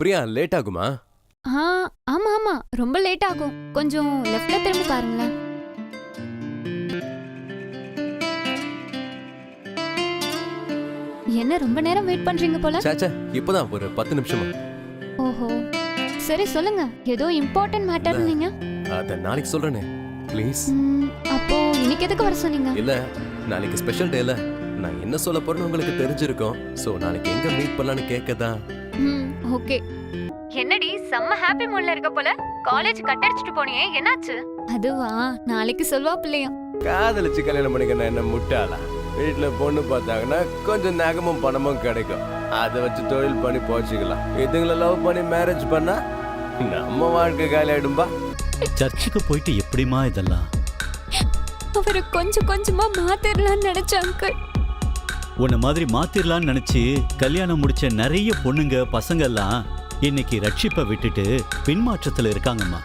Priya late ஆகுமா? ஆமா ஆமா, ரொம்ப லேட் ஆகும். கொஞ்சம் லெஃப்ட்ல திரும்பி பாருங்களேன். என்ன ரொம்ப நேரம் வெயிட் பண்றீங்க போல? சாச்சா இப்பதான் ஒரு 10 நிமிஷமா. ஓஹோ, சரி சொல்லுங்க. ஏதோ இம்பார்ட்டன்ட் மேட்டர் நீங்க. அத நாளைக்கு சொல்றேனே ப்ளீஸ். அப்போ இன்னைக்கு எதுக்கு வர சொன்னீங்க? இல்ல, நாளைக்கு ஸ்பெஷல் டேல நான் என்ன சொல்ல போறேன்னு உங்களுக்கு தெரிஞ்சிருக்கும். சோ நாளைக்கு எங்க மீட் பண்ணலாம்னு கேக்கதா. ஓகே. என்னடி செம்ம ஹாப்பி மூட்ல இருக்க போல? காலேஜ் கட் அடிச்சிட்டு போனியே, என்னாச்சு? அதுவா, நாளைக்கு சொல்வா பிள்ளையா. காதலிச்சு கல்யாணம் பண்ணிக்க என்ன முட்டாளா? வீட்டுல பொண்ணு பார்த்தாங்கன்னா கொஞ்சம் நகமும் பணமும் கிடைக்கும். அதை வச்சு தொழில் பண்ணி போச்சுக்கலாம். இதுங்களை லவ் பண்ணி மேரேஜ் பண்ணா நம்ம வாழ்க்கை காலி ஆயிடும்பா. சர்ச்சுக்கு போயிட்டு எப்படிமா இதெல்லாம்? அவரை கொஞ்சம் கொஞ்சமா மாத்திரலாம்னு நினைச்ச அங்கிள். உன்ன மாதிரி மாத்திரலாம்னு நினைச்சு கல்யாணம் முடிச்ச நிறைய பொண்ணுங்க பசங்க எல்லாம் இன்னைக்கு ரட்சிப்பை விட்டுட்டு பின்மாற்றத்துல இருக்காங்கம்மா.